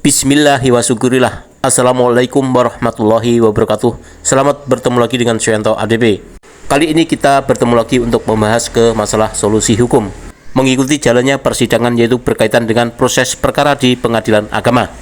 Bismillahi wa syukurillah. Assalamualaikum warahmatullahi wabarakatuh. Selamat bertemu lagi dengan Suyanto ADP. Kali ini kita bertemu lagi untuk membahas ke masalah solusi hukum mengikuti jalannya persidangan, yaitu berkaitan dengan proses perkara di pengadilan agama.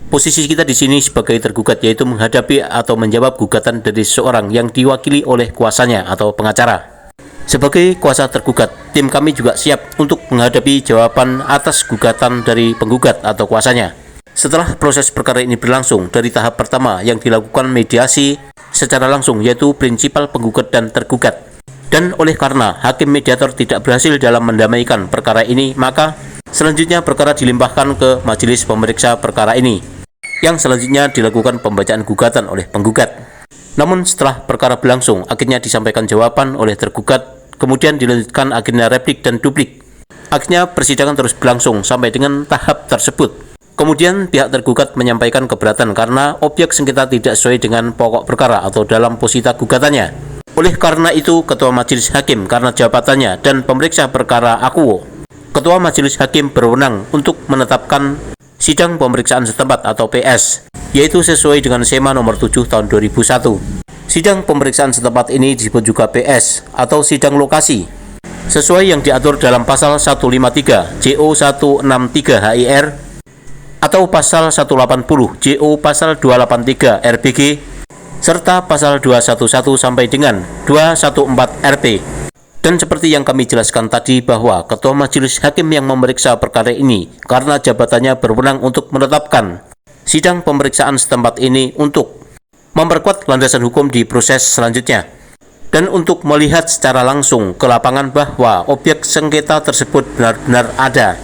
Posisi kita di sini sebagai tergugat, yaitu menghadapi atau menjawab gugatan dari seseorang yang diwakili oleh kuasanya atau pengacara. Sebagai kuasa tergugat, tim kami juga siap untuk menghadapi jawaban atas gugatan dari penggugat atau kuasanya. Setelah proses perkara ini berlangsung dari tahap pertama yang dilakukan mediasi secara langsung, yaitu prinsipal penggugat dan tergugat. Dan oleh karena hakim mediator tidak berhasil dalam mendamaikan perkara ini, maka selanjutnya perkara dilimpahkan ke majelis pemeriksa perkara ini, yang selanjutnya dilakukan pembacaan gugatan oleh penggugat. Namun setelah perkara berlangsung, akhirnya disampaikan jawaban oleh tergugat, kemudian dilanjutkan akhirnya replik dan duplik. Akhirnya persidangan terus berlangsung sampai dengan tahap tersebut. Kemudian pihak tergugat menyampaikan keberatan karena objek sengketa tidak sesuai dengan pokok perkara atau dalam posita gugatannya. Oleh karena itu, Ketua Majelis Hakim karena jabatannya dan pemeriksa perkara akuo, Ketua Majelis Hakim berwenang untuk menetapkan sidang pemeriksaan setempat atau PS, yaitu sesuai dengan SEMA nomor 7 tahun 2001. Sidang pemeriksaan setempat ini disebut juga PS atau sidang lokasi, sesuai yang diatur dalam pasal 153 JO 163 HIR atau pasal 180 JO pasal 283 RBG serta pasal 211 sampai dengan 214 RP. Dan seperti yang kami jelaskan tadi, bahwa Ketua Majelis Hakim yang memeriksa perkara ini karena jabatannya berwenang untuk menetapkan sidang pemeriksaan setempat ini untuk memperkuat landasan hukum di proses selanjutnya dan untuk melihat secara langsung ke lapangan bahwa objek sengketa tersebut benar-benar ada,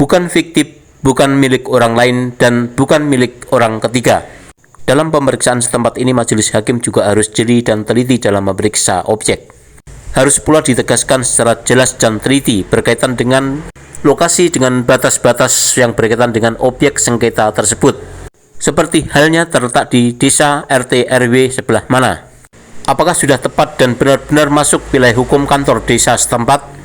bukan fiktif, bukan milik orang lain, dan bukan milik orang ketiga. Dalam pemeriksaan setempat ini, majelis hakim juga harus jeli dan teliti dalam memeriksa objek. Harus pula ditegaskan secara jelas dan teliti berkaitan dengan lokasi dengan batas-batas yang berkaitan dengan objek sengketa tersebut. Seperti halnya terletak di desa RT RW sebelah mana. Apakah sudah tepat dan benar-benar masuk wilayah hukum kantor desa setempat?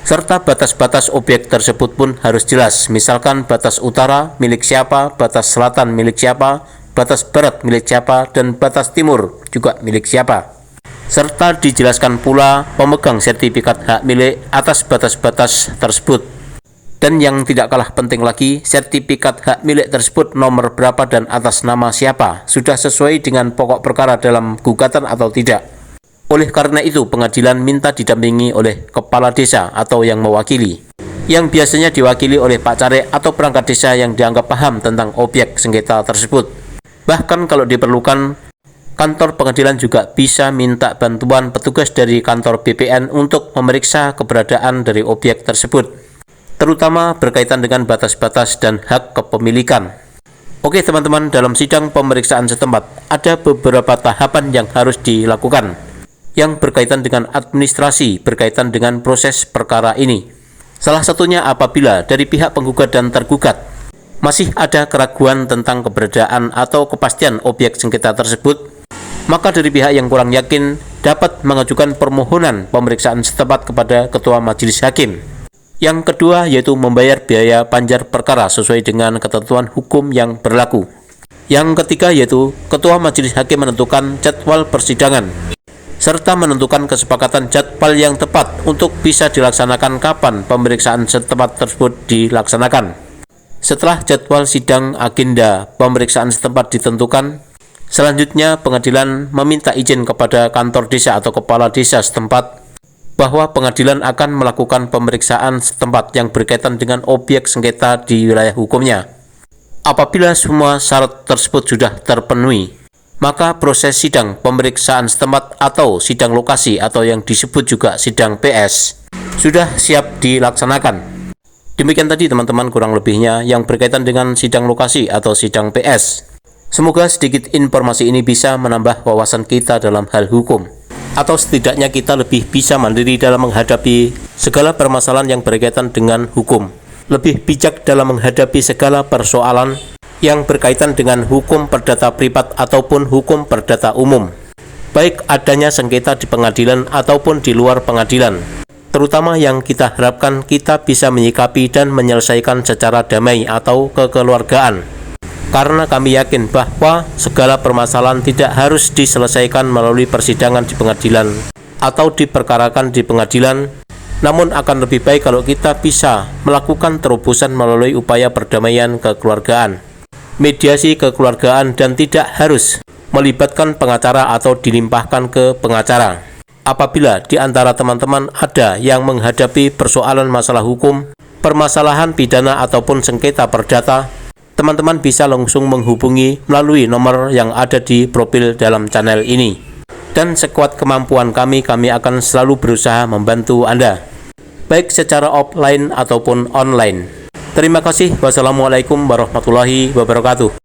Serta batas-batas objek tersebut pun harus jelas, misalkan batas utara milik siapa, batas selatan milik siapa, batas barat milik siapa, dan batas timur juga milik siapa. Serta dijelaskan pula pemegang sertifikat hak milik atas batas-batas tersebut. Dan yang tidak kalah penting lagi, sertifikat hak milik tersebut nomor berapa dan atas nama siapa, sudah sesuai dengan pokok perkara dalam gugatan atau tidak. Oleh karena itu, pengadilan minta didampingi oleh kepala desa atau yang mewakili, yang biasanya diwakili oleh Pak Caleg atau perangkat desa yang dianggap paham tentang objek sengketa tersebut. Bahkan kalau diperlukan, kantor pengadilan juga bisa minta bantuan petugas dari kantor BPN untuk memeriksa keberadaan dari objek tersebut, terutama berkaitan dengan batas-batas dan hak kepemilikan. Oke teman-teman, dalam sidang pemeriksaan setempat ada beberapa tahapan yang harus dilakukan yang berkaitan dengan administrasi berkaitan dengan proses perkara ini. Salah satunya apabila dari pihak penggugat dan tergugat masih ada keraguan tentang keberadaan atau kepastian objek sengketa tersebut, maka dari pihak yang kurang yakin dapat mengajukan permohonan pemeriksaan setempat kepada Ketua Majelis Hakim. Yang kedua yaitu membayar biaya panjar perkara sesuai dengan ketentuan hukum yang berlaku. Yang ketiga yaitu Ketua Majelis Hakim menentukan jadwal persidangan serta menentukan kesepakatan jadwal yang tepat untuk bisa dilaksanakan kapan pemeriksaan setempat tersebut dilaksanakan. Setelah jadwal sidang agenda pemeriksaan setempat ditentukan, selanjutnya pengadilan meminta izin kepada kantor desa atau kepala desa setempat bahwa pengadilan akan melakukan pemeriksaan setempat yang berkaitan dengan objek sengketa di wilayah hukumnya. Apabila semua syarat tersebut sudah terpenuhi, maka proses sidang pemeriksaan setempat atau sidang lokasi atau yang disebut juga sidang PS sudah siap dilaksanakan. Demikian tadi teman-teman kurang lebihnya yang berkaitan dengan sidang lokasi atau sidang PS. Semoga sedikit informasi ini bisa menambah wawasan kita dalam hal hukum, atau setidaknya kita lebih bisa mandiri dalam menghadapi segala permasalahan yang berkaitan dengan hukum, lebih bijak dalam menghadapi segala persoalan yang berkaitan dengan hukum perdata privat ataupun hukum perdata umum, baik adanya sengketa di pengadilan ataupun di luar pengadilan, terutama yang kita harapkan kita bisa menyikapi dan menyelesaikan secara damai atau kekeluargaan. karena kami yakin bahwa segala permasalahan tidak harus diselesaikan melalui persidangan di pengadilan atau diperkarakan di pengadilan, namun akan lebih baik kalau kita bisa melakukan terobosan melalui upaya perdamaian kekeluargaan, mediasi kekeluargaan, dan tidak harus melibatkan pengacara atau dilimpahkan ke pengacara. Apabila di antara teman-teman ada yang menghadapi persoalan masalah hukum, permasalahan pidana ataupun sengketa perdata, teman-teman bisa langsung menghubungi melalui nomor yang ada di profil dalam channel ini. Dan sekuat kemampuan kami akan selalu berusaha membantu Anda, baik secara offline ataupun online. Terima kasih. Wassalamualaikum warahmatullahi wabarakatuh.